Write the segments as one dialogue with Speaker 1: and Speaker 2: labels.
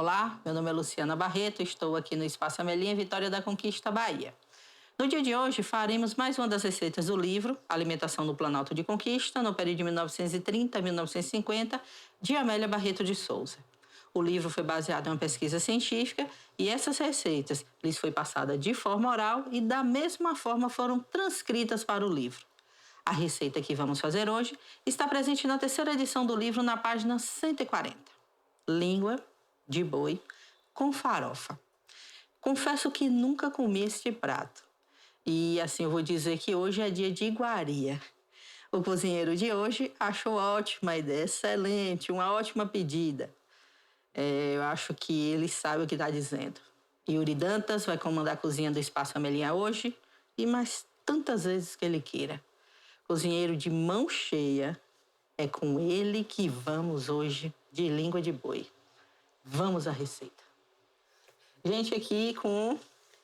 Speaker 1: Olá, meu nome é Luciana Barreto, estou aqui no Espaço Amelinha, Vitória da Conquista, Bahia. No dia de hoje, faremos mais uma das receitas do livro Alimentação no Planalto de Conquista, no período de 1930 a 1950, de Amélia Barreto de Souza. O livro foi baseado em uma pesquisa científica e essas receitas lhes foi passada de forma oral e da mesma forma foram transcritas para o livro. A receita que vamos fazer hoje está presente na terceira edição do livro, na página 140. Língua de boi com farofa. Confesso que nunca comi este prato. E assim eu vou dizer que hoje é dia de iguaria. O cozinheiro de hoje achou ótima a ideia, excelente, uma ótima pedida. Eu acho que ele sabe o que está dizendo. Yuri Dantas vai comandar a cozinha do Espaço Amelinha hoje e mais tantas vezes que ele queira. Cozinheiro de mão cheia, é com ele que vamos hoje de língua de boi. Vamos à receita. Gente, aqui com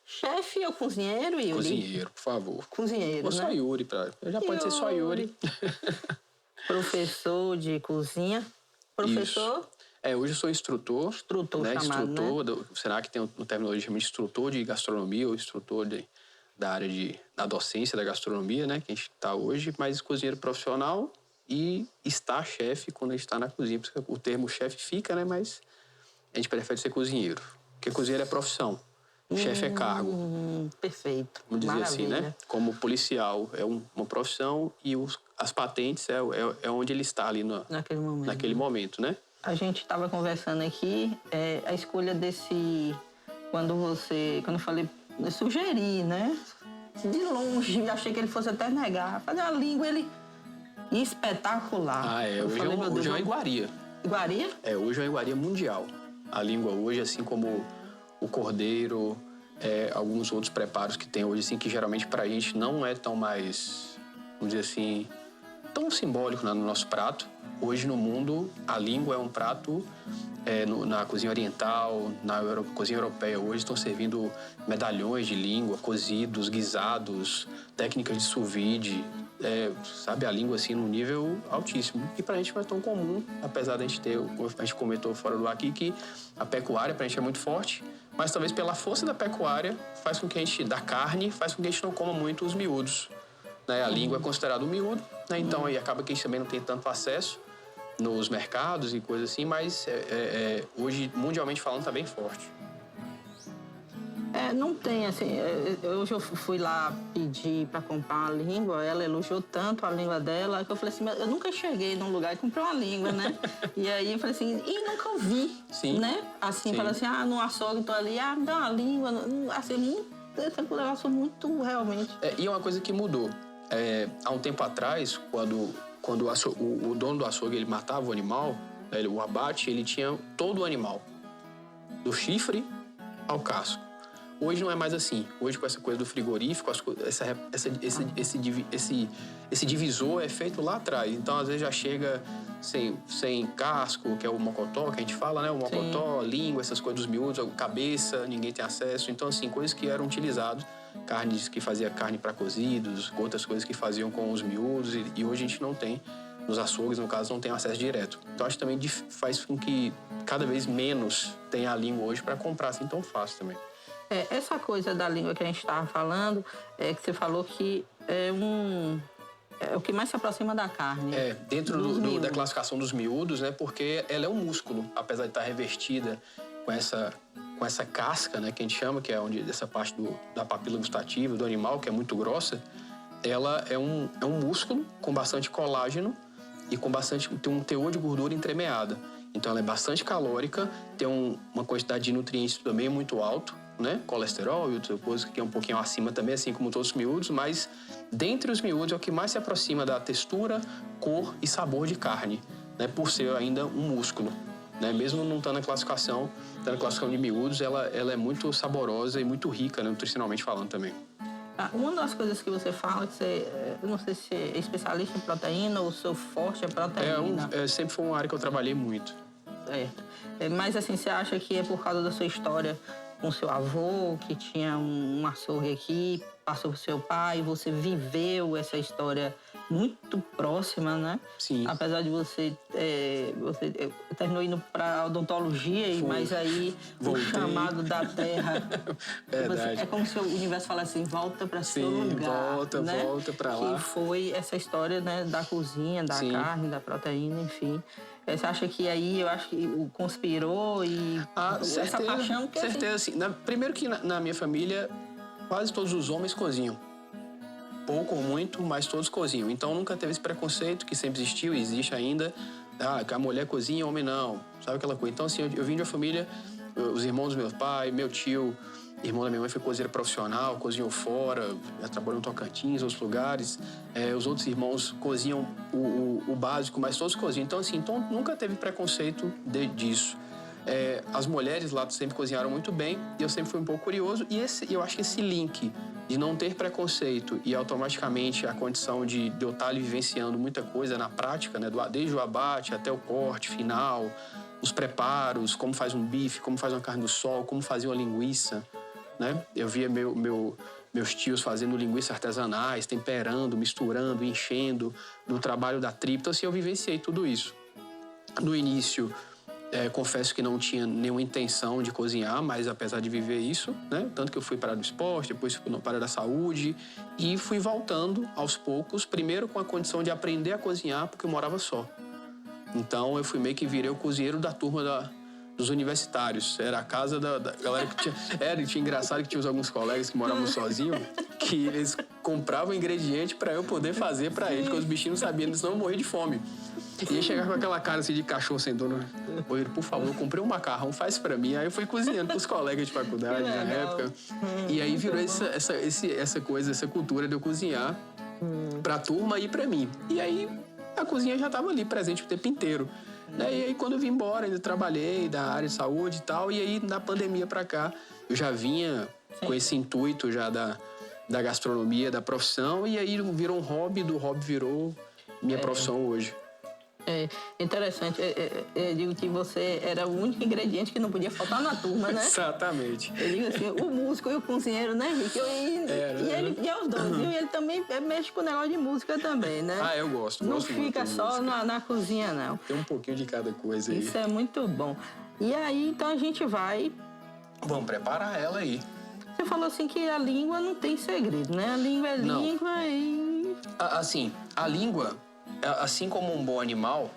Speaker 1: chefe ou cozinheiro, Yuri?
Speaker 2: Cozinheiro, por favor.
Speaker 1: Cozinheiro,
Speaker 2: ou só
Speaker 1: né?
Speaker 2: Yuri, já pode ser só Yuri.
Speaker 1: Professor de cozinha. Professor?
Speaker 2: Isso. Hoje eu sou instrutor.
Speaker 1: Instrutor,
Speaker 2: né?
Speaker 1: chamado,
Speaker 2: instrutor,
Speaker 1: né?
Speaker 2: Será que tem uma terminologia chamada instrutor de gastronomia ou instrutor da área da docência da gastronomia, né? Que a gente está hoje, mas cozinheiro profissional e está chefe quando a gente está na cozinha. Porque o termo chefe fica, né? Mas a gente prefere ser cozinheiro. Porque cozinheiro é profissão. Chefe é cargo.
Speaker 1: Perfeito.
Speaker 2: Vamos dizer
Speaker 1: Maravilha.
Speaker 2: assim, né? Como policial é uma profissão e as patentes é onde ele está ali naquele momento, né?
Speaker 1: A gente estava conversando aqui, a escolha desse... Quando eu falei, eu sugeri, né? De longe, achei que ele fosse até negar. Fazer uma língua, ele... espetacular.
Speaker 2: Hoje é uma iguaria.
Speaker 1: Iguaria?
Speaker 2: Hoje é uma iguaria mundial. A língua hoje, assim como o cordeiro, alguns outros preparos que tem hoje, assim, que geralmente pra gente não é tão mais, vamos dizer assim, tão simbólico no nosso prato. Hoje no mundo, a língua é um prato, na cozinha oriental, na cozinha europeia hoje estão servindo medalhões de língua, cozidos, guisados, técnicas de sous vide, sabe, a língua assim num nível altíssimo. E pra gente não é tão comum, apesar de a gente comentou fora do ar aqui que a pecuária pra gente é muito forte, mas talvez pela força da pecuária faz com que da carne, faz com que a gente não coma muito os miúdos. Né? A língua é considerada um miúdo, né? Então aí acaba que a gente também não tem tanto acesso nos mercados e coisas assim, mas hoje, mundialmente falando, tá bem forte.
Speaker 1: Não tem, assim... Hoje eu fui lá pedir para comprar uma língua, ela elogiou tanto a língua dela, que eu falei assim, eu nunca cheguei num lugar e comprei uma língua, né? E aí eu falei assim, nunca vi,
Speaker 2: Sim.
Speaker 1: né? Assim,
Speaker 2: Sim.
Speaker 1: falei assim, no açougue, tô ali, me dá uma língua, assim, um negócio muito, realmente...
Speaker 2: E é uma coisa que mudou. Há um tempo atrás, quando o dono do açougue ele matava o animal, o abate, ele tinha todo o animal, do chifre ao casco. Hoje não é mais assim. Hoje, com essa coisa do frigorífico, esse divisor é feito lá atrás. Então, às vezes, já chega sem casco, que é o mocotó, que a gente fala, né? O mocotó, língua, essas coisas dos miúdos, cabeça, ninguém tem acesso. Então, assim, coisas que eram utilizadas, carnes que fazia carne para cozidos, outras coisas que faziam com os miúdos, e hoje a gente não tem. Nos açougues, no caso, não tem acesso direto. Então, acho que também faz com que cada vez menos tenha a língua hoje para comprar assim tão fácil também.
Speaker 1: Essa coisa da língua que a gente estava falando, que você falou que é o que mais se aproxima da carne.
Speaker 2: Dentro da classificação dos miúdos, né? Porque ela é um músculo, apesar de estar revestida com essa casca, né? Que a gente chama, que é essa parte da papila gustativa do animal, que é muito grossa. Ela é um músculo com bastante colágeno e tem um teor de gordura entremeada. Então ela é bastante calórica, tem uma quantidade de nutrientes também muito alto, né? Colesterol e outras coisas que é um pouquinho acima também, assim como todos os miúdos, mas dentre os miúdos é o que mais se aproxima da textura, cor e sabor de carne, né? Por ser ainda um músculo, né? Mesmo não estando na classificação de miúdos, ela é muito saborosa e muito rica, né? Nutricionalmente falando também.
Speaker 1: Uma das coisas que você fala, que eu não sei se é especialista em proteína ou o seu forte é proteína.
Speaker 2: Sempre foi uma área que eu trabalhei muito.
Speaker 1: Certo. Mas assim, você acha que é por causa da sua história com seu avô, que tinha um açougue aqui, passou pro seu pai, você viveu essa história muito próxima, né?
Speaker 2: Sim.
Speaker 1: Apesar de você terminou indo para odontologia, mas aí
Speaker 2: Voltei.
Speaker 1: o chamado da terra...
Speaker 2: Verdade.
Speaker 1: É como se o universo falasse assim, volta para seu lugar.
Speaker 2: Volta,
Speaker 1: né?
Speaker 2: volta para lá.
Speaker 1: Que foi essa história, né, da cozinha, da carne, da proteína, enfim. Você acha que aí, eu acho que conspirou e
Speaker 2: certeza,
Speaker 1: essa paixão... Que
Speaker 2: certeza,
Speaker 1: assim...
Speaker 2: sim. Primeiro que na minha família, quase todos os homens cozinham. Pouco ou muito, mas todos cozinham. Então nunca teve esse preconceito que sempre existiu e existe ainda. Que a mulher cozinha, o homem não. Sabe aquela coisa? Então, assim, eu vim de uma família, os irmãos do meu pai, meu tio, irmão da minha mãe foi cozinheiro profissional, cozinhou fora, já trabalhou em Tocantins, outros lugares. Os outros irmãos cozinham o básico, mas todos cozinham. Então, assim, nunca teve preconceito disso. As mulheres lá sempre cozinharam muito bem e eu sempre fui um pouco curioso. E eu acho que esse link de não ter preconceito e automaticamente a condição de eu estar ali vivenciando muita coisa na prática, né, desde o abate até o corte final, os preparos, como faz um bife, como faz uma carne do sol, como fazia uma linguiça, né? Eu via meus tios fazendo linguiça artesanais, temperando, misturando, enchendo, no trabalho da tripa. Então, assim, eu vivenciei tudo isso. No início, confesso que não tinha nenhuma intenção de cozinhar, mas apesar de viver isso, né? Tanto que eu fui para o esporte, depois fui para a área da saúde e fui voltando aos poucos, primeiro com a condição de aprender a cozinhar, porque eu morava só. Então eu fui meio que virei o cozinheiro da turma dos universitários. Era a casa da galera que tinha... tinha engraçado que tinha alguns colegas que moravam sozinhos, que eles compravam ingrediente para eu poder fazer para eles, porque os bichinhos não sabiam, senão eu morria de fome. E ia chegar com aquela cara assim de cachorro sem dono. Oi, por favor, eu comprei um macarrão, faz pra mim. Aí eu fui cozinhando pros colegas de faculdade na época. E aí virou essa coisa, essa cultura de eu cozinhar pra turma e pra mim. E aí a cozinha já tava ali presente o tempo inteiro. E aí quando eu vim embora, ainda trabalhei da área de saúde e tal. E aí na pandemia pra cá, eu já vinha com esse intuito já da gastronomia, da profissão. E aí virou um hobby, do hobby virou minha profissão hoje.
Speaker 1: É interessante. Eu digo que você era o único ingrediente que não podia faltar na turma, né?
Speaker 2: Exatamente.
Speaker 1: Eu digo assim, o músico e o cozinheiro, né, Henrique? E é os dois, viu? E ele também mexe com o negócio de música também, né?
Speaker 2: Eu gosto.
Speaker 1: Não fica só na cozinha, não.
Speaker 2: Tem um pouquinho de cada coisa aí.
Speaker 1: Isso é muito bom. E aí, então, a gente vai...
Speaker 2: Vamos preparar ela aí.
Speaker 1: Você falou assim que a língua não tem segredo, né? A língua é língua e...
Speaker 2: Assim, a língua... Assim como um bom animal,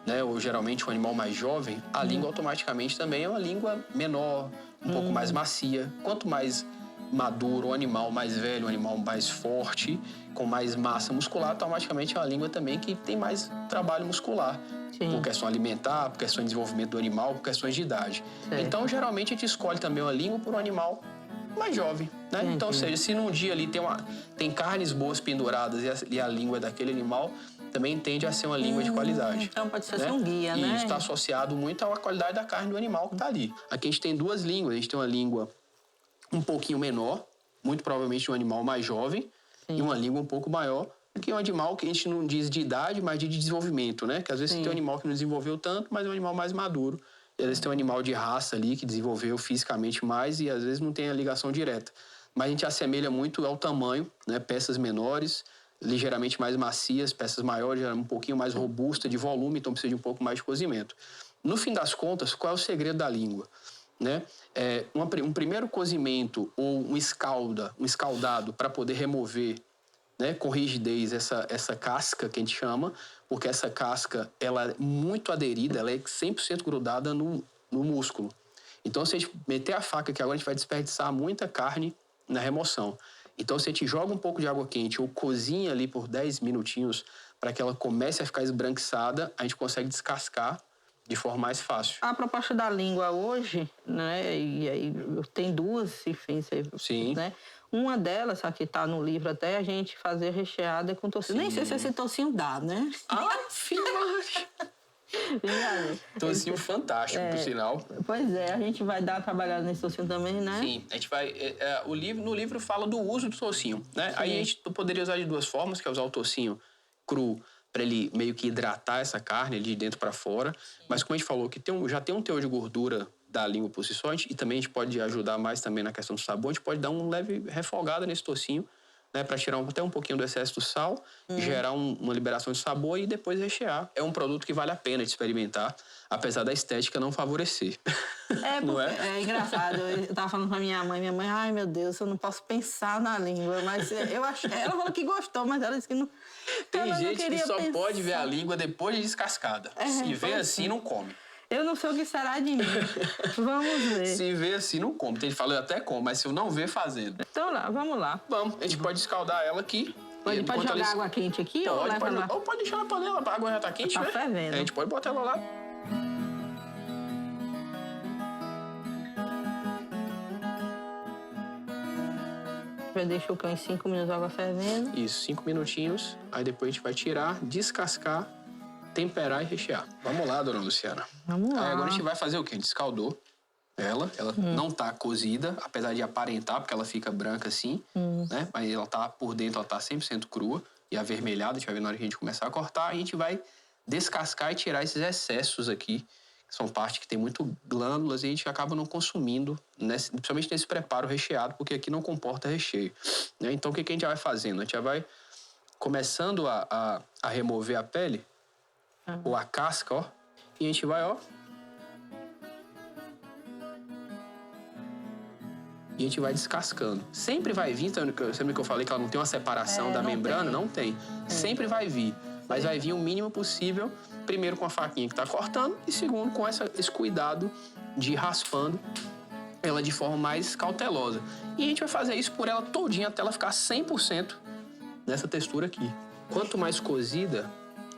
Speaker 2: né, ou geralmente um animal mais jovem, a língua automaticamente também é uma língua menor, um pouco mais macia. Quanto mais maduro o animal, mais velho, um animal mais forte, com mais massa muscular, automaticamente é uma língua também que tem mais trabalho muscular. Sim. Por questão alimentar, por questão de desenvolvimento do animal, por questões de idade. Certo. Então, geralmente, a gente escolhe também uma língua por um animal mais jovem, né? Sim, então, ou seja, se num dia ali tem carnes boas penduradas e a língua daquele animal também tende a ser uma língua de qualidade.
Speaker 1: Então pode ser um guia, né?
Speaker 2: E isso está associado muito à qualidade da carne do animal que está ali. Aqui a gente tem duas línguas. A gente tem uma língua um pouquinho menor, muito provavelmente de um animal mais jovem, e uma língua um pouco maior, que é um animal que a gente não diz de idade, mas de desenvolvimento, né? Que às vezes você tem um animal que não desenvolveu tanto, mas é um animal mais maduro. E às vezes tem um animal de raça ali que desenvolveu fisicamente mais e às vezes não tem a ligação direta. Mas a gente assemelha muito ao tamanho, né? Peças menores, ligeiramente mais macias, peças maiores, um pouquinho mais robusta de volume, então precisa de um pouco mais de cozimento. No fim das contas, qual é o segredo da língua? Né? Um primeiro cozimento ou um escaldado para poder remover, né, com rigidez essa casca que a gente chama, porque essa casca ela é muito aderida, ela é 100% grudada no músculo. Então, se a gente meter a faca, que agora a gente vai desperdiçar muita carne na remoção. Então, se a gente joga um pouco de água quente ou cozinha ali por 10 minutinhos para que ela comece a ficar esbranquiçada, a gente consegue descascar de forma mais fácil. A
Speaker 1: proposta da língua hoje, né, e aí tem duas, enfim,
Speaker 2: sim,
Speaker 1: né? Uma delas, que está no livro até, a gente fazer recheada com tocinho. Nem sei se esse tocinho dá, né?
Speaker 2: Filmagem! Tocinho fantástico, por sinal.
Speaker 1: Pois é, a gente vai dar trabalhada nesse tocinho também, né?
Speaker 2: Sim, a gente vai... no livro fala do uso do tocinho, né? Sim. Aí a gente poderia usar de duas formas, que é usar o tocinho cru para ele meio que hidratar essa carne de dentro para fora. Sim. Mas como a gente falou, que já tem um teor de gordura da língua por si só, e também a gente pode ajudar mais também na questão do sabor, a gente pode dar um leve refogada nesse tocinho né, para tirar até um pouquinho do excesso do sal, gerar uma liberação de sabor e depois rechear. É um produto que vale a pena de experimentar, apesar da estética não favorecer. Não é?
Speaker 1: É engraçado. Eu tava falando pra minha mãe, ai meu Deus, eu não posso pensar na língua, mas eu acho. Ela falou que gostou, mas ela disse que não.
Speaker 2: Tem gente que só pode ver a língua depois de descascada. Se vê assim, não come.
Speaker 1: Eu não sei o que será de mim. Vamos ver.
Speaker 2: Se vê assim, não come. Tem gente que fala, eu até como, mas se eu não ver fazendo.
Speaker 1: Então lá, vamos lá.
Speaker 2: Vamos, a gente pode escaldar ela aqui.
Speaker 1: Pode jogar água quente aqui ou leva lá?
Speaker 2: Ou pode deixar na panela, a água já tá quente, né?
Speaker 1: Fervendo.
Speaker 2: A gente pode botar ela lá.
Speaker 1: Já deixa o cão em 5 minutos a água fervendo.
Speaker 2: Isso, 5 minutinhos. Aí depois a gente vai tirar, descascar, temperar e rechear. Vamos lá, dona Luciana.
Speaker 1: Vamos lá.
Speaker 2: Aí agora a gente vai fazer o quê? A gente escaldou ela não tá cozida, apesar de aparentar, porque ela fica branca assim, né? Mas ela tá por dentro, ela tá 100% crua e avermelhada. A gente vai ver na hora que a gente começar a cortar. A gente vai descascar e tirar esses excessos aqui, que são parte que tem muito glândulas e a gente acaba não consumindo, principalmente nesse preparo recheado, porque aqui não comporta recheio, né? Então o que a gente vai fazendo? A gente já vai começando a remover a pele, ou a casca, ó, e a gente vai, ó, e a gente vai descascando. Sempre vai vir, sempre que eu falei que ela não tem uma separação da membrana, não tem. Sempre vai vir, mas vai vir o mínimo possível, primeiro com a faquinha que tá cortando e segundo com esse cuidado de ir raspando ela de forma mais cautelosa. E a gente vai fazer isso por ela todinha até ela ficar 100% nessa textura aqui. Quanto mais cozida,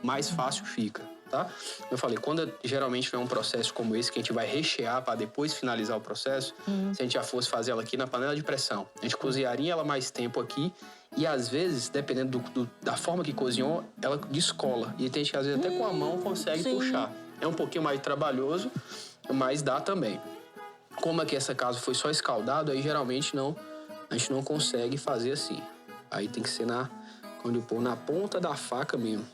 Speaker 2: mais fácil fica, tá? Eu falei, quando geralmente vem um processo como esse, que a gente vai rechear para depois finalizar o processo, se a gente já fosse fazer ela aqui na panela de pressão, a gente cozinharia ela mais tempo aqui e às vezes, dependendo da forma que cozinhou, ela descola. E tem gente que às vezes até com a mão consegue puxar. É um pouquinho mais trabalhoso, mas dá também. Como aqui essa casa foi só escaldado, aí geralmente a gente não consegue fazer assim. Aí tem que ser quando eu pôr na ponta da faca mesmo.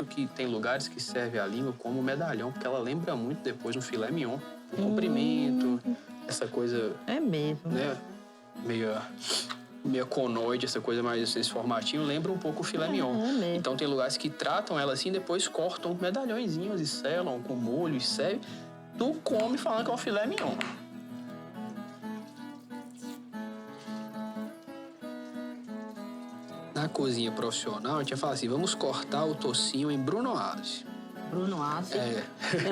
Speaker 2: Que tem lugares que serve a língua como medalhão, porque ela lembra muito depois no filé mignon. O comprimento, essa coisa...
Speaker 1: É mesmo.
Speaker 2: Né? Meio conoide, essa coisa mais, esse formatinho, lembra um pouco o filé mignon. Então tem lugares que tratam ela assim, depois cortam medalhõezinhos e selam com molho e serve. Tu come falando que é um filé mignon. Na cozinha profissional, a gente vai falar assim, vamos cortar o tocinho em brunoise.
Speaker 1: Brunoise?
Speaker 2: É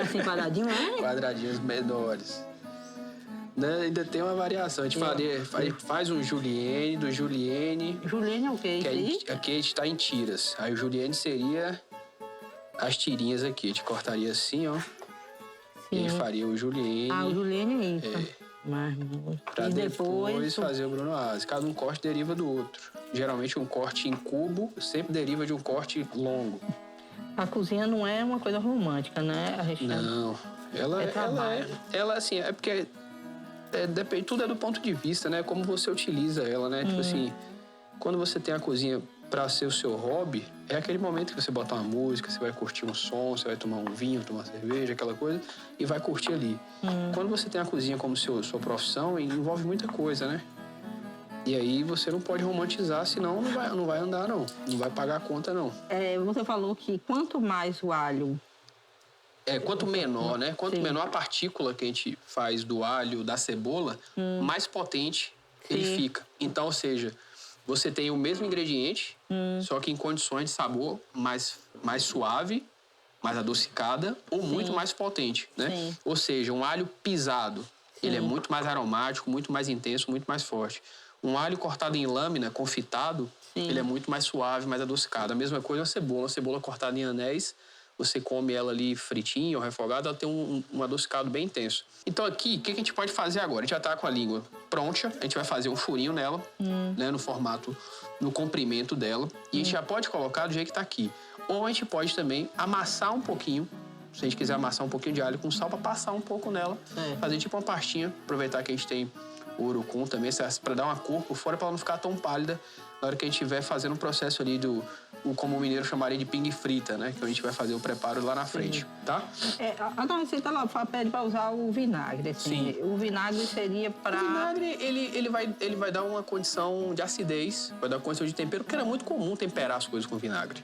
Speaker 1: assim quadradinho, é?
Speaker 2: Quadradinhos menores. Né? Ainda tem uma variação. A gente faz um julienne, do julienne...
Speaker 1: Julienne é o quê?
Speaker 2: Aqui a gente tá em tiras. Aí o julienne seria as tirinhas aqui. A gente cortaria assim, ó. E aí faria o julienne.
Speaker 1: O julienne é isso.
Speaker 2: Pra depois fazer o brunoise. Cada um corte deriva do outro. Geralmente um corte em cubo sempre deriva de um corte longo.
Speaker 1: A cozinha não é uma coisa romântica, né?
Speaker 2: Não. Ela assim, é porque depende, tudo é do ponto de vista, né? Como você utiliza ela, né? Tipo assim, quando você tem a cozinha para ser o seu hobby, é aquele momento que você bota uma música, você vai curtir um som, você vai tomar um vinho, tomar uma cerveja, aquela coisa, e vai curtir ali. Quando você tem a cozinha como sua profissão, envolve muita coisa, né? E aí você não pode romantizar, senão não vai andar, não. Não vai pagar a conta, não.
Speaker 1: Você falou que quanto mais o alho...
Speaker 2: Quanto menor, né? Quanto menor a partícula que a gente faz do alho, da cebola, mais potente ele fica. Então, ou seja, você tem o mesmo ingrediente, só que em condições de sabor mais suave, mais adocicada ou muito mais potente, né? Ou seja, um alho pisado, ele é muito mais aromático, muito mais intenso, muito mais forte. Um alho cortado em lâmina, confitado, ele é muito mais suave, mais adocicado. A mesma coisa a cebola cortada em anéis, você come ela ali fritinha ou refogada, ela tem um adocicado bem intenso. Então aqui, o que a gente pode fazer agora? A gente já tá com a língua pronta, a gente vai fazer um furinho nela, né, no formato, no comprimento dela, e a gente já pode colocar do jeito que tá aqui. Ou a gente pode também amassar um pouquinho, se a gente quiser amassar um pouquinho de alho com sal para passar um pouco nela, fazer tipo uma pastinha, aproveitar que a gente tem o urucum também, para dar uma cor por fora, para ela não ficar tão pálida na hora que a gente estiver fazendo o processo ali como o mineiro chamaria de pingue frita, né? Que a gente vai fazer o preparo lá na frente, tá?
Speaker 1: A tua receita ela pede para usar o vinagre, assim.
Speaker 2: Sim.
Speaker 1: O vinagre seria para...
Speaker 2: O vinagre, ele vai dar uma condição de acidez, vai dar uma condição de tempero, porque era muito comum temperar as coisas com vinagre.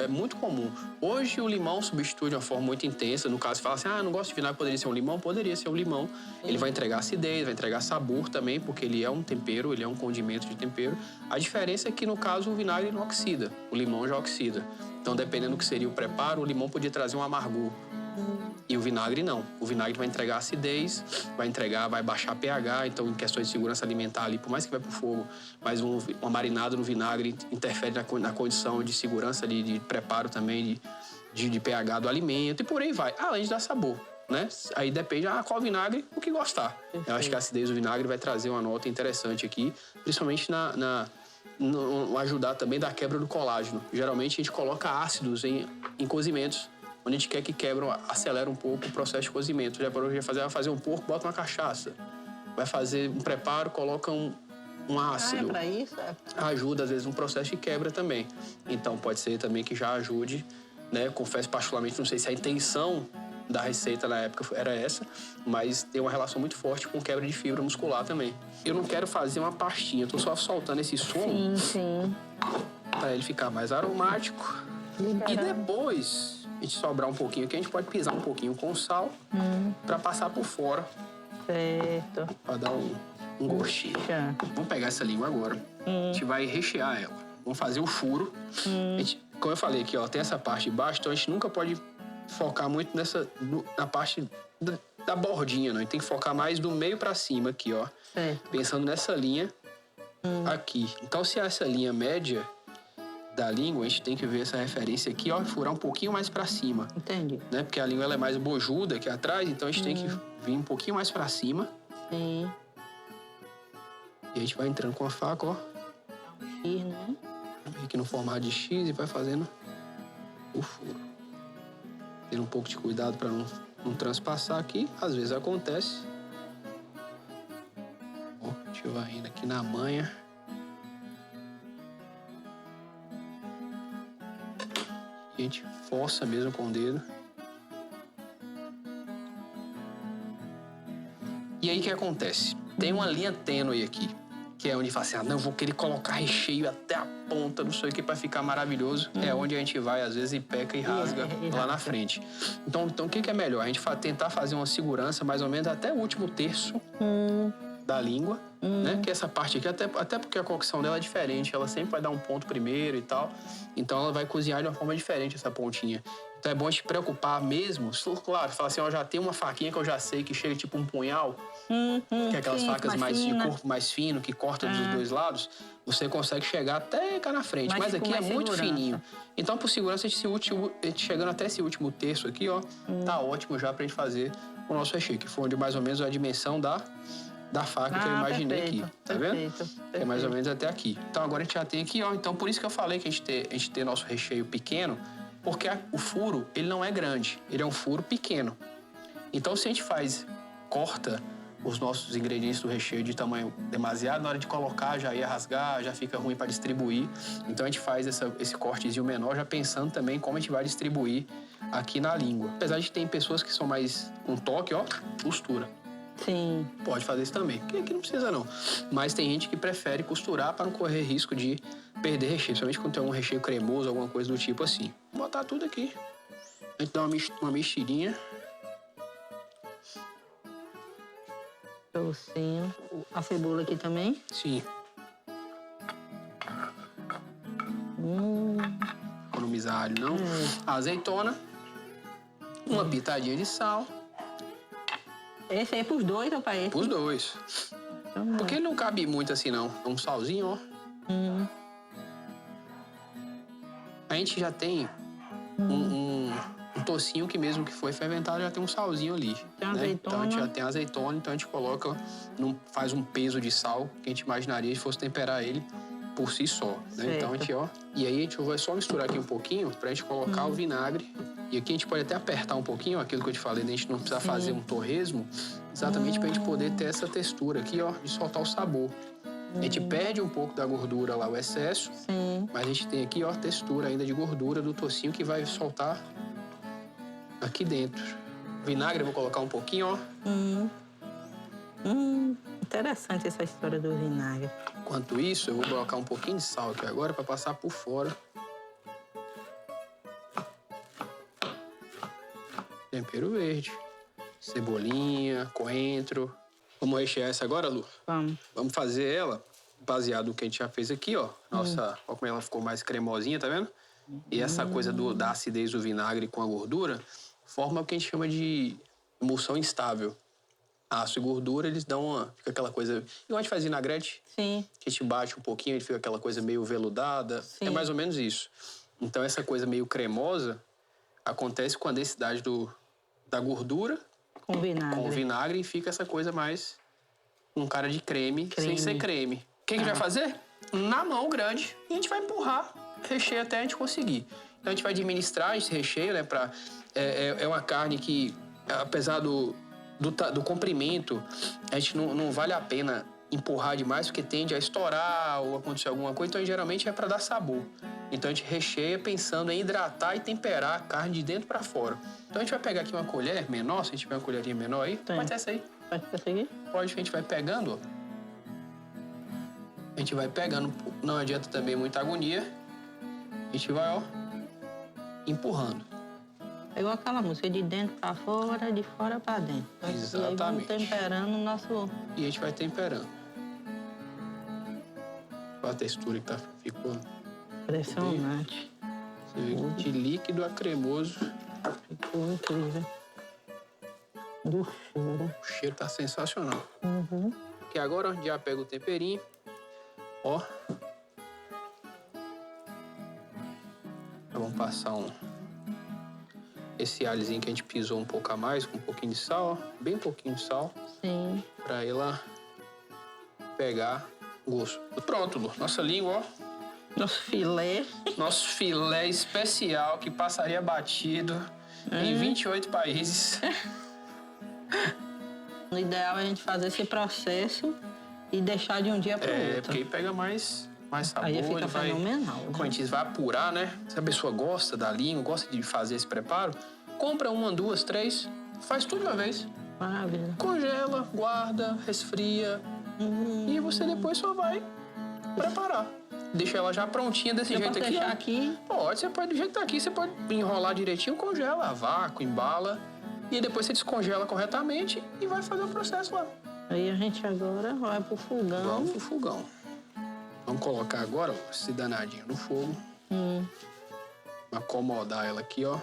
Speaker 2: É muito comum. Hoje o limão substitui de uma forma muito intensa. No caso, fala assim, não gosto de vinagre, poderia ser um limão? Poderia ser um limão. Ele vai entregar acidez, vai entregar sabor também, porque ele é um tempero, ele é um condimento de tempero. A diferença é que, no caso, o vinagre não oxida, o limão já oxida. Então, dependendo do que seria o preparo, o limão podia trazer um amargor. E o vinagre não. O vinagre vai entregar acidez, vai baixar pH, então em questões de segurança alimentar ali, por mais que vai pro fogo, mas uma marinada no vinagre interfere na condição de segurança ali, de preparo também, de pH do alimento e por aí vai. Além de dar sabor, né? Aí depende, qual vinagre, o que gostar. Eu acho que a acidez do vinagre vai trazer uma nota interessante aqui, principalmente no ajudar também da quebra do colágeno. Geralmente a gente coloca ácidos em cozimentos, onde a gente quer que acelera um pouco o processo de cozimento. Já vai fazer um porco, bota uma cachaça. Vai fazer um preparo, coloca um ácido.
Speaker 1: É pra isso?
Speaker 2: Ajuda, às vezes, um processo de quebra também. Então, pode ser também que já ajude, né? Confesso particularmente, não sei se a intenção da receita na época era essa, mas tem uma relação muito forte com quebra de fibra muscular também. Eu não quero fazer uma pastinha, eu tô só soltando esse som.
Speaker 1: Sim.
Speaker 2: Para ele ficar mais aromático. E depois... a gente sobrar um pouquinho aqui, a gente pode pisar um pouquinho com sal para passar por fora.
Speaker 1: Certo.
Speaker 2: Para dar um gostinho. Vamos pegar essa língua agora. A gente vai rechear ela. Vamos fazer o furo. Como eu falei aqui, ó, tem essa parte de baixo, então a gente nunca pode focar muito na parte da bordinha, não. A gente tem que focar mais do meio para cima aqui, ó.
Speaker 1: Certo.
Speaker 2: Pensando nessa linha aqui. Então, se essa linha média da língua, a gente tem que ver essa referência aqui, ó, e furar um pouquinho mais pra cima.
Speaker 1: Entendi.
Speaker 2: Né? Porque a língua ela é mais bojuda aqui atrás, então a gente tem que vir um pouquinho mais pra cima.
Speaker 1: Sim.
Speaker 2: E a gente vai entrando com a faca, ó.
Speaker 1: X, né?
Speaker 2: Aqui no formato de X e vai fazendo o furo. Tendo um pouco de cuidado pra não transpassar aqui. Às vezes acontece. Ó, a gente vai indo aqui na manha. A gente força mesmo com o dedo. E aí o que acontece? Tem uma linha tênue aqui, que é onde fala assim, não, eu vou querer colocar recheio até a ponta, não sei o que, pra ficar maravilhoso. É onde a gente vai, às vezes, e peca e rasga lá na frente. Então o que é melhor? A gente tentar fazer uma segurança mais ou menos até o último terço da língua, né? Que essa parte aqui, até porque a cocção dela é diferente, ela sempre vai dar um ponto primeiro e tal, então ela vai cozinhar de uma forma diferente essa pontinha. Então é bom a gente preocupar mesmo, claro, falar assim, ó, já tem uma faquinha que eu já sei que chega tipo um punhal, que é aquelas facas mais de corpo mais fino, que corta dos dois lados, você consegue chegar até cá na frente, mas aqui é muito fininho. Então, por segurança, a gente chegando até esse último terço aqui, ó, tá ótimo já pra gente fazer o nosso recheio, que foi onde mais ou menos a dimensão da faca que eu imaginei aqui, tá vendo? É mais ou menos até aqui. Então agora a gente já tem aqui, ó. Então por isso que eu falei que a gente tem nosso recheio pequeno, porque o furo, ele não é grande, ele é um furo pequeno. Então se a gente corta os nossos ingredientes do recheio de tamanho demasiado, na hora de colocar já ia rasgar, já fica ruim para distribuir. Então a gente faz esse cortezinho menor, já pensando também como a gente vai distribuir aqui na língua. Apesar de ter pessoas que são mais um toque, ó, costura.
Speaker 1: Sim.
Speaker 2: Pode fazer isso também, porque aqui não precisa não. Mas tem gente que prefere costurar para não correr risco de perder recheio, principalmente quando tem um recheio cremoso, alguma coisa do tipo assim. Vou botar tudo aqui. A gente dá uma mexidinha.
Speaker 1: Docinho. A cebola aqui também?
Speaker 2: Sim. Economizar alho não. A azeitona. Uma pitadinha de sal.
Speaker 1: Esse aí é pros dois, ou pra esse?
Speaker 2: Pros dois. Porque ele não cabe muito assim, não. Um salzinho, ó. A gente já tem um tocinho que mesmo que foi fermentado já tem um salzinho ali.
Speaker 1: Tem
Speaker 2: né?
Speaker 1: azeitona.
Speaker 2: Então a gente já tem azeitona, então a gente coloca, faz um peso de sal que a gente imaginaria se fosse temperar ele por si só. Né? Então a gente, ó. E aí a gente vai só misturar aqui um pouquinho pra gente colocar o vinagre E aqui a gente pode até apertar um pouquinho, ó, aquilo que eu te falei, a gente não precisa fazer um torresmo, exatamente pra gente poder ter essa textura aqui, ó, de soltar o sabor. A gente perde um pouco da gordura lá, o excesso, mas a gente tem aqui, ó, textura ainda de gordura do tocinho que vai soltar aqui dentro. Vinagre eu vou colocar um pouquinho, ó.
Speaker 1: Interessante essa história do vinagre.
Speaker 2: Enquanto isso, eu vou colocar um pouquinho de sal aqui agora para passar por fora. Tempero verde, cebolinha, coentro. Vamos rechear essa agora, Lu?
Speaker 1: Vamos.
Speaker 2: Vamos fazer ela baseado no que a gente já fez aqui, ó. Nossa, olha como ela ficou mais cremosinha, tá vendo? E essa coisa da acidez do vinagre com a gordura forma o que a gente chama de emulsão instável. Aço e gordura, eles dão uma... Fica aquela coisa... Igual a gente faz vinagrete.
Speaker 1: Sim.
Speaker 2: Que a gente bate um pouquinho, ele fica aquela coisa meio veludada.
Speaker 1: Sim.
Speaker 2: É mais ou menos isso. Então, essa coisa meio cremosa acontece com a densidade da gordura
Speaker 1: Com vinagre.
Speaker 2: com o vinagre e fica essa coisa mais... com cara de creme, sem ser creme. O que a gente vai fazer? Na mão grande. E a gente vai empurrar recheio até a gente conseguir. Então, a gente vai administrar esse recheio, né? É uma carne que, apesar do comprimento, a gente não vale a pena empurrar demais, porque tende a estourar ou acontecer alguma coisa. Então, geralmente, é para dar sabor. Então, a gente recheia pensando em hidratar e temperar a carne de dentro para fora. Então, a gente vai pegar aqui uma colher menor, se a gente tiver uma colherinha menor aí.
Speaker 1: Tem.
Speaker 2: Pode ser essa aí.
Speaker 1: Pode conseguir?
Speaker 2: Pode, a gente vai pegando, ó. A gente vai pegando, não adianta também muita agonia. A gente vai, ó, empurrando.
Speaker 1: É igual aquela música, de dentro pra fora, de fora pra dentro.
Speaker 2: Exatamente.
Speaker 1: E aí vamos temperando o nosso...
Speaker 2: E a gente vai temperando. Olha a textura que ficou.
Speaker 1: Impressionante.
Speaker 2: Você vê que de líquido a cremoso.
Speaker 1: Ficou incrível. Do cheiro.
Speaker 2: O cheiro tá sensacional. E agora a gente já pega o temperinho. Ó. Vamos passar esse alhozinho que a gente pisou um pouco a mais, com um pouquinho de sal, ó. Bem pouquinho de sal.
Speaker 1: Sim.
Speaker 2: Pra ela pegar gosto. Pronto, Lu. Nossa língua, ó.
Speaker 1: Nosso filé.
Speaker 2: Nosso filé especial que passaria batido em 28 países.
Speaker 1: O ideal é a gente fazer esse processo e deixar de um dia para o outro.
Speaker 2: Porque aí pega mais sabor.
Speaker 1: Aí fica fenomenal.
Speaker 2: Como a gente vai apurar, né? Se a pessoa gosta da língua, gosta de fazer esse preparo, compra uma, duas, três, faz tudo de uma vez.
Speaker 1: Maravilha.
Speaker 2: Congela, guarda, resfria. E você depois só vai preparar. Deixa ela já prontinha desse jeito aqui.
Speaker 1: Deixar aqui?
Speaker 2: Pode, você pode, do jeito que tá aqui, você pode enrolar direitinho, congela, a vácuo, embala. E depois você descongela corretamente e vai fazer o processo lá.
Speaker 1: Aí a gente agora vai pro fogão.
Speaker 2: Vamos pro fogão. Vamos colocar agora, ó, esse danadinho no fogo. Acomodar ela aqui, ó.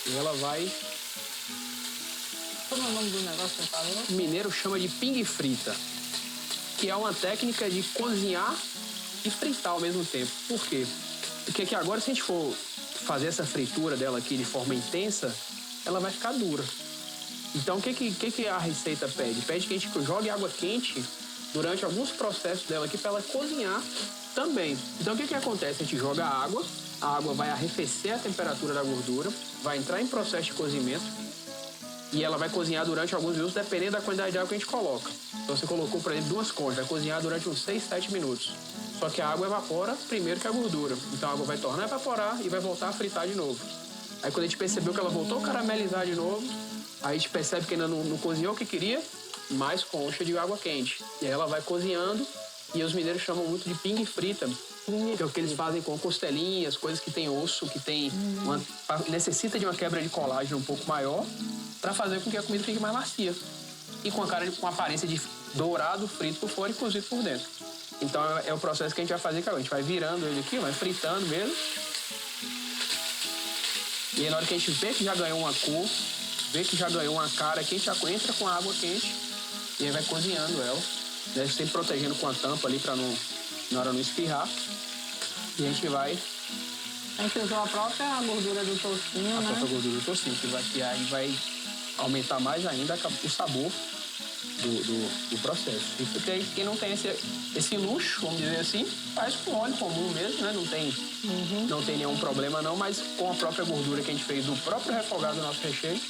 Speaker 2: E ela vai...
Speaker 1: Como é o nome do negócio que você falou?
Speaker 2: O mineiro chama de pingue frita, que é uma técnica de cozinhar e fritar ao mesmo tempo. Por quê? Porque aqui agora, se a gente for fazer essa fritura dela aqui de forma intensa, ela vai ficar dura. Então, o que a receita pede? Pede que a gente jogue água quente durante alguns processos dela aqui para ela cozinhar também. Então, o que acontece? A gente joga a água vai arrefecer a temperatura da gordura, vai entrar em processo de cozimento e ela vai cozinhar durante alguns minutos, dependendo da quantidade de água que a gente coloca. Então, você colocou, por exemplo, 2 conchas, vai cozinhar durante uns 6, 7 minutos. Só que a água evapora primeiro que a gordura. Então, a água vai tornar a evaporar e vai voltar a fritar de novo. Aí, quando a gente percebeu que ela voltou a caramelizar de novo, aí a gente percebe que ainda não cozinhou o que queria, mais concha de água quente. E aí ela vai cozinhando, e os mineiros chamam muito de pingue frita, que é o que eles fazem com costelinhas, coisas que tem osso, que tem necessita de uma quebra de colágeno um pouco maior, para fazer com que a comida fique mais macia. E com a aparência de dourado, frito por fora e cozido por dentro. Então é o processo que a gente vai fazer, que a gente vai virando ele aqui, vai fritando mesmo. E aí, na hora que a gente vê que já ganhou uma cor, vê que já ganhou uma cara, aqui a gente já entra com a água quente e aí vai cozinhando ela, né? Sempre protegendo com a tampa ali para na hora não espirrar. E a gente vai...
Speaker 1: A gente usou a própria gordura do tocinho, né?
Speaker 2: A própria gordura do tocinho, que aí vai aumentar mais ainda o sabor do processo. E porque quem não tem esse luxo, vamos dizer assim, faz com óleo comum mesmo, né? Não tem nenhum problema não, mas com a própria gordura que a gente fez do próprio refogado do nosso recheio,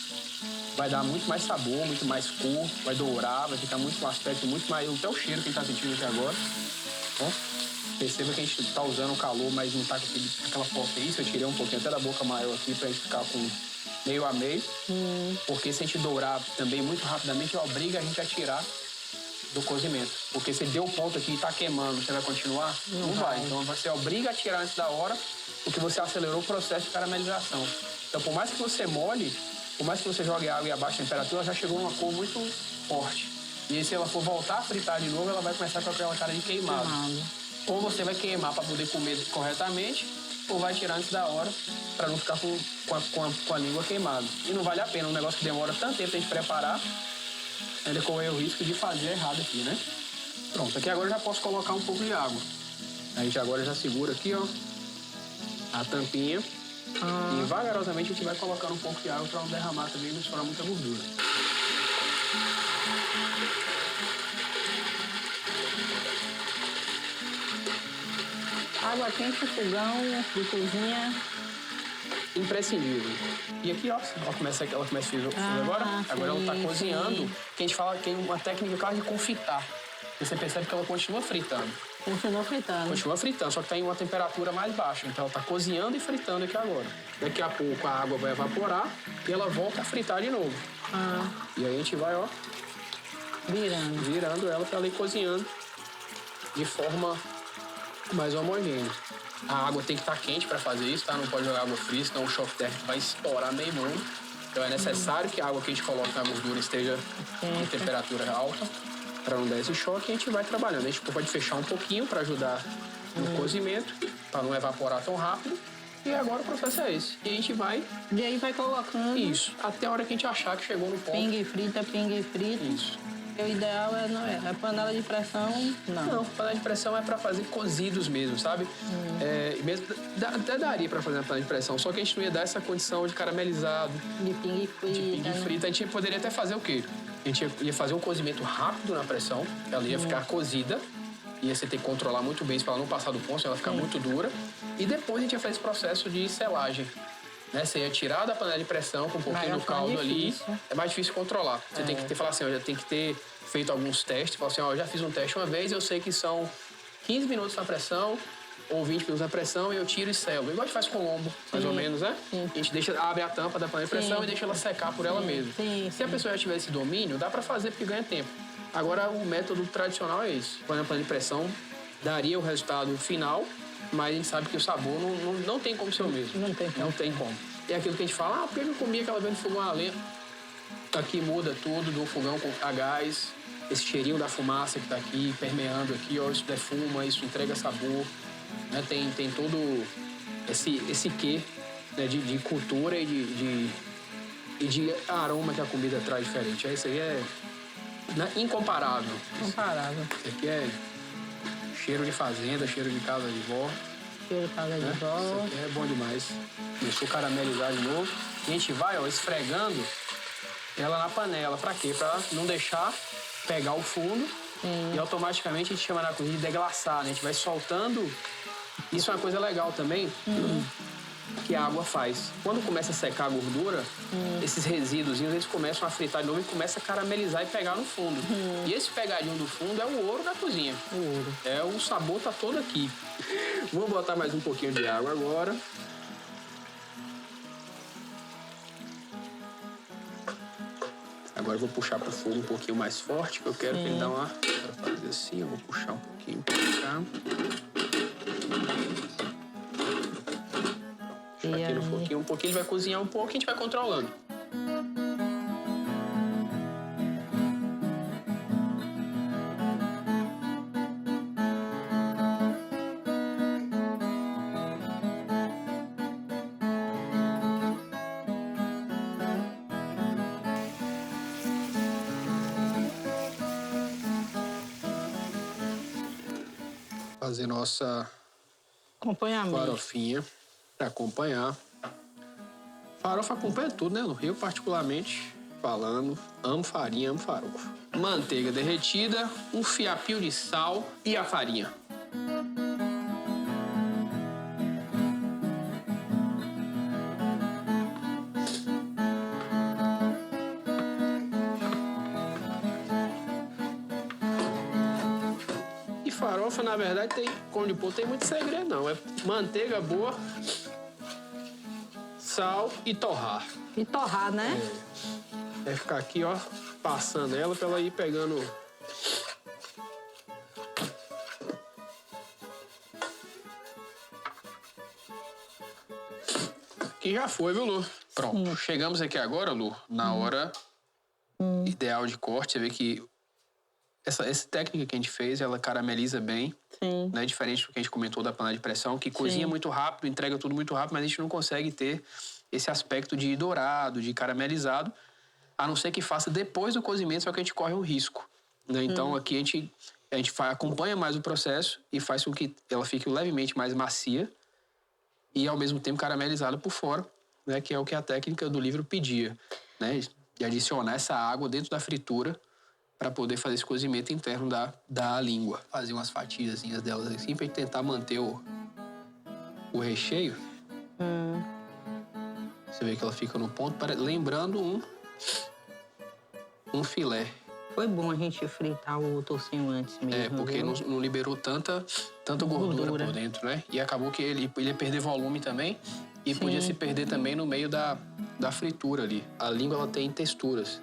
Speaker 2: vai dar muito mais sabor, muito mais cor, vai dourar, vai ficar muito um aspecto muito mais... Até o cheiro que a gente tá sentindo aqui agora. Ó, perceba que a gente tá usando o calor, mas não tá com aquela potência. Eu tirei um pouquinho até da boca maior aqui pra gente ficar com meio a meio. Porque se a gente dourar também muito rapidamente, obriga a gente a tirar do cozimento. Porque se deu o ponto aqui e tá queimando, você vai continuar? Não vai. Então você obriga a tirar antes da hora, porque você acelerou o processo de caramelização. Então por mais que você molhe, por mais que você jogue água e abaixe a temperatura, ela já chegou numa cor muito forte. E aí, se ela for voltar a fritar de novo, ela vai começar com aquela cara de queimado. Ou você vai queimar para poder comer corretamente, ou vai tirar antes da hora para não ficar com a língua queimada. E não vale a pena, um negócio que demora tanto tempo pra gente preparar, ainda correr o risco de fazer errado aqui, né? Pronto, aqui agora eu já posso colocar um pouco de água. A gente agora já segura aqui, ó, a tampinha. E vagarosamente a gente vai colocando um pouco de água para não derramar também e não estourar muita gordura.
Speaker 1: Água quente, fogão, de cozinha.
Speaker 2: Imprescindível. E aqui, ó, ela começa a fazer agora. Agora ela tá cozinhando, que a gente fala que é uma técnica quase de confitar. Você percebe que ela continua fritando.
Speaker 1: Continua fritando.
Speaker 2: Continua fritando, só que tá em uma temperatura mais baixa. Então ela tá cozinhando e fritando aqui agora. Daqui a pouco a água vai evaporar e ela volta a fritar de novo. E aí a gente vai, ó, virando ela pra ela ir cozinhando de forma mais homogênea. A água tem que estar quente para fazer isso, tá? Não pode jogar água fria, senão o choque térmico vai estourar meio mundo. Então é necessário que a água que a gente coloca na gordura esteja em temperatura alta para não dar esse choque e a gente vai trabalhando. A gente pode fechar um pouquinho para ajudar no cozimento, para não evaporar tão rápido. E agora o processo é esse. E a gente vai...
Speaker 1: E aí vai colocando.
Speaker 2: Isso, até a hora que a gente achar que chegou no ponto.
Speaker 1: Pingue frita, pingue frita.
Speaker 2: Isso.
Speaker 1: O ideal é panela de pressão,
Speaker 2: Não, panela de pressão é para fazer cozidos mesmo, sabe? Mesmo, até daria para fazer na panela de pressão, só que a gente não ia dar essa condição de caramelizado,
Speaker 1: de pingue frita.
Speaker 2: De pingue frita. A gente poderia até fazer o quê? A gente ia fazer um cozimento rápido na pressão, ela ia ficar cozida, ia você ter que controlar muito bem para ela não passar do ponto, senão ela ficar muito dura. E depois a gente ia fazer esse processo de selagem. Né? Você ia tirar da panela de pressão com um pouquinho do caldo ali. É mais difícil controlar. Você tem que ter, falar assim, ó, já tem que ter feito alguns testes. Falar assim, ó, eu já fiz um teste uma vez, eu sei que são 15 minutos na pressão ou 20 minutos na pressão e eu tiro e selo. Igual a gente faz com lombo, mais ou menos, né? A gente abre a tampa da panela de pressão e deixa ela secar por ela mesma. Se a pessoa já tiver esse domínio, dá pra fazer porque ganha tempo. Agora, o método tradicional é esse. Põe na panela de pressão, daria o resultado final, mas a gente sabe que o sabor não tem como ser o mesmo. Não tem como. É aquilo que a gente fala, por que eu comia aquela vez no fogão a lenha? Aqui muda tudo do fogão a gás, esse cheirinho da fumaça que tá aqui, permeando aqui, ó, isso defuma, isso entrega sabor, né? Tem todo esse quê, né, de cultura e de aroma que a comida traz diferente. Isso aí é incomparável.
Speaker 1: Incomparável.
Speaker 2: Isso aqui é cheiro de fazenda, cheiro de casa de vó.
Speaker 1: Cheiro de casa de vó.
Speaker 2: Isso aqui é bom demais. Começou a caramelizar de novo. E a gente vai, ó, esfregando ela na panela. Pra quê? Pra não deixar pegar o fundo. E automaticamente a gente chama na cozinha de deglaçar, né? A gente vai soltando. Isso é uma coisa legal também. Que a água faz. Quando começa a secar a gordura, esses resíduos eles começam a fritar de novo e começa a caramelizar e pegar no fundo. E esse pegadinho do fundo é o ouro da cozinha. O sabor tá todo aqui. Vou botar mais um pouquinho de água agora. Agora eu vou puxar pro fogo um pouquinho mais forte, que eu quero que ele dê uma... Pra fazer assim, eu vou puxar um pouquinho pra cá. Aqui no foguinho um pouquinho, ele vai cozinhar um pouco e a gente vai controlando. Fazer nossa farofinha para acompanhar. Farofa acompanha tudo, né? No Rio, particularmente, falando, amo farinha, amo farofa. Manteiga derretida, um fiapinho de sal e a farinha. E farofa, na verdade, como de pô, tem muito segredo, não. É manteiga boa, sal e torrar.
Speaker 1: E torrar, né?
Speaker 2: É ficar aqui, ó, passando ela pra ela ir pegando. Que já foi, viu, Lu? Pronto. Chegamos aqui agora, Lu, na hora ideal de corte. Você vê que essa técnica que a gente fez, ela carameliza bem.
Speaker 1: Sim.
Speaker 2: Né? Diferente do que a gente comentou da panela de pressão, que cozinha muito rápido, entrega tudo muito rápido, mas a gente não consegue ter esse aspecto de dourado, de caramelizado, a não ser que faça depois do cozimento, só que a gente corre um risco. Né? Então aqui a gente acompanha mais o processo e faz com que ela fique levemente mais macia e ao mesmo tempo caramelizada por fora, né? Que é o que a técnica do livro pedia, né? De adicionar essa água dentro da fritura para poder fazer esse cozimento interno da língua. Fazer umas fatiazinhas delas assim para tentar manter o recheio. Você vê que ela fica no ponto, lembrando um filé.
Speaker 1: Foi bom a gente fritar o toucinho antes mesmo.
Speaker 2: Porque não liberou tanta gordura por dentro, né? E acabou que ele ia perder volume também e podia se perder também no meio da fritura ali. A língua, ela tem texturas.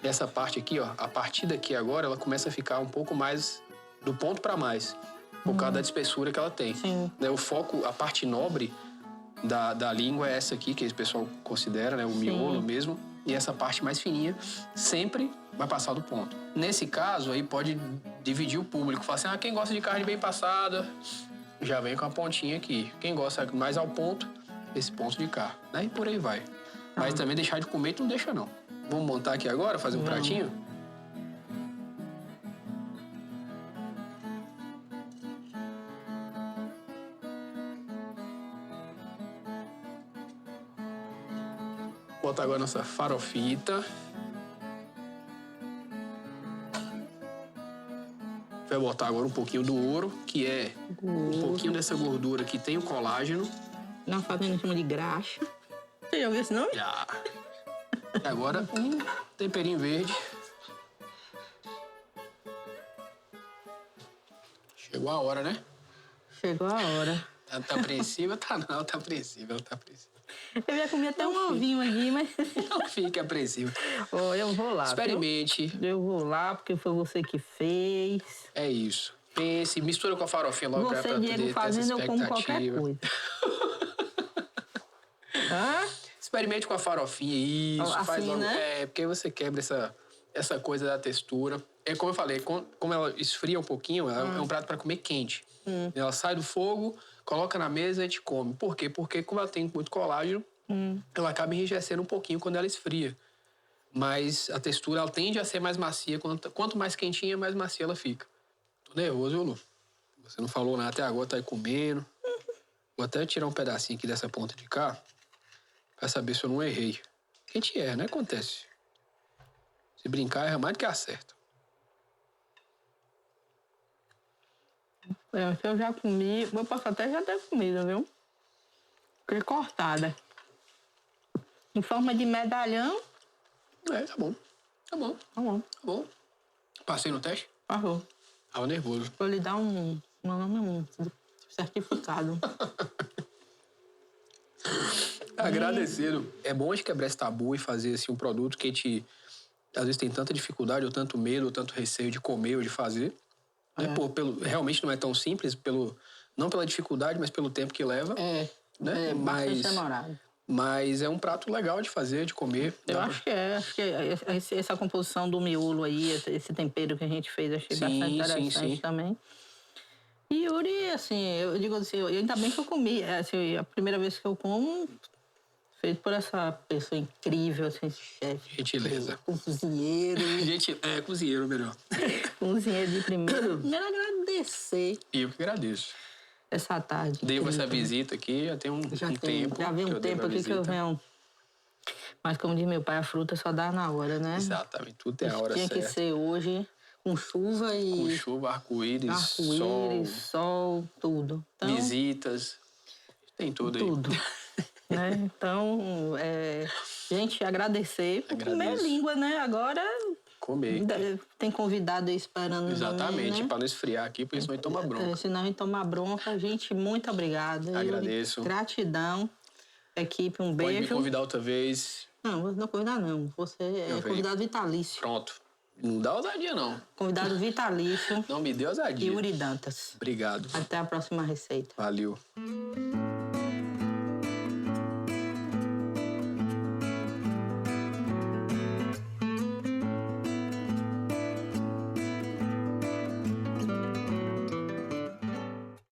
Speaker 2: Essa parte aqui, ó, a partir daqui agora, ela começa a ficar um pouco mais do ponto para mais, por causa da espessura que ela tem.
Speaker 1: Sim.
Speaker 2: Né? O foco, a parte nobre da língua é essa aqui, que o pessoal considera, né? O miolo mesmo. E essa parte mais fininha sempre vai passar do ponto. Nesse caso, aí pode dividir o público. Falar assim, quem gosta de carne bem passada, já vem com a pontinha aqui. Quem gosta mais ao ponto, esse ponto de cá. Né? E por aí vai. Mas também deixar de comer, tu não deixa não. Vamos montar aqui agora, fazer um pratinho? Vou botar agora nossa farofita. Vai botar agora um pouquinho do ouro, que é um pouquinho dessa gordura que tem o colágeno.
Speaker 1: Não fazendo chama de graxa. Você já ouviu esse nome?
Speaker 2: Já. E agora um temperinho verde. Chegou a hora, né?
Speaker 1: Chegou a hora.
Speaker 2: Tá apreensiva? Tá não, tá apreensiva.
Speaker 1: Eu ia comer até um ovinho aqui, mas...
Speaker 2: Não fique apreensiva.
Speaker 1: Eu vou lá.
Speaker 2: Experimente.
Speaker 1: Viu? Eu vou lá, porque foi você que fez.
Speaker 2: É isso. Pense, mistura com a farofinha logo pra
Speaker 1: Você,
Speaker 2: poder
Speaker 1: Diego,
Speaker 2: ter
Speaker 1: fazendo,
Speaker 2: essa
Speaker 1: eu como qualquer
Speaker 2: expectativa.
Speaker 1: coisa. Hã?
Speaker 2: Experimente com a farofinha, isso.
Speaker 1: Assim,
Speaker 2: Faz logo.
Speaker 1: né?
Speaker 2: Porque aí você quebra essa coisa da textura. É como eu falei, como ela esfria um pouquinho, é um prato para comer quente. Ela sai do fogo, coloca na mesa e a gente come. Por quê? Porque como ela tem muito colágeno, ela acaba enrijecendo um pouquinho quando ela esfria. Mas a textura, ela tende a ser mais macia. Quanto mais quentinha, mais macia ela fica. Tô nervoso, viu, Lu? Você não falou nada até agora, tá aí comendo. Vou até tirar um pedacinho aqui dessa ponta de cá, pra saber se eu não errei. A gente erra, né? Acontece. Se brincar, erra mais do que acerta.
Speaker 1: Se eu já comi, eu posso até já ter comido, viu? Porque cortada. Em forma de medalhão.
Speaker 2: Tá bom. Tá bom.
Speaker 1: Tá bom.
Speaker 2: Tá bom. Passei no teste?
Speaker 1: Passou.
Speaker 2: Tava nervoso.
Speaker 1: Vou lhe dar um certificado.
Speaker 2: Agradecido. É bom a gente quebrar esse tabu e fazer assim, um produto que a gente, às vezes, tem tanta dificuldade, ou tanto medo, ou tanto receio de comer ou de fazer. Né? Realmente não é tão simples, não pela dificuldade, mas pelo tempo que leva. Né?
Speaker 1: Bastante demorado.
Speaker 2: Mas é um prato legal de fazer, de comer.
Speaker 1: Eu acho que essa composição do miolo aí, esse tempero que a gente fez, achei bastante interessante também. E Yuri, assim, eu digo assim, ainda bem que eu comi. Assim, a primeira vez que eu como, feito por essa pessoa incrível, assim, chefe.
Speaker 2: Gentileza.
Speaker 1: Cozinheiro.
Speaker 2: Cozinheiro, melhor.
Speaker 1: Cozinheiro de primeiro. Primeiro agradecer.
Speaker 2: Eu que agradeço.
Speaker 1: Essa tarde.
Speaker 2: Devo essa visita aqui, já tem um tempo.
Speaker 1: Já vem um tempo aqui que eu venho Mas como diz meu pai, a fruta só dá na hora, né?
Speaker 2: Exatamente, tudo tem a hora
Speaker 1: Tinha
Speaker 2: certa.
Speaker 1: que ser hoje, com chuva e...
Speaker 2: Com chuva, arco-íris,
Speaker 1: sol, tudo. Então,
Speaker 2: visitas, tem tudo aí.
Speaker 1: tudo. Né? Então, gente, agradecer por comer língua, né? Agora
Speaker 2: comer.
Speaker 1: tem convidado aí esperando.
Speaker 2: Exatamente,
Speaker 1: também, né?
Speaker 2: para não esfriar aqui, porque senão a gente toma bronca.
Speaker 1: Senão a gente toma bronca. Gente, muito obrigada.
Speaker 2: Agradeço.
Speaker 1: Gratidão. Equipe, um beijo.
Speaker 2: Pode me convidar outra vez.
Speaker 1: Não, não convidar não. Você é convidado vitalício.
Speaker 2: Pronto. Não dá ousadia, não.
Speaker 1: Convidado vitalício.
Speaker 2: Não me dê ousadia.
Speaker 1: Yuri Dantas.
Speaker 2: Obrigado.
Speaker 1: Até a próxima receita.
Speaker 2: Valeu.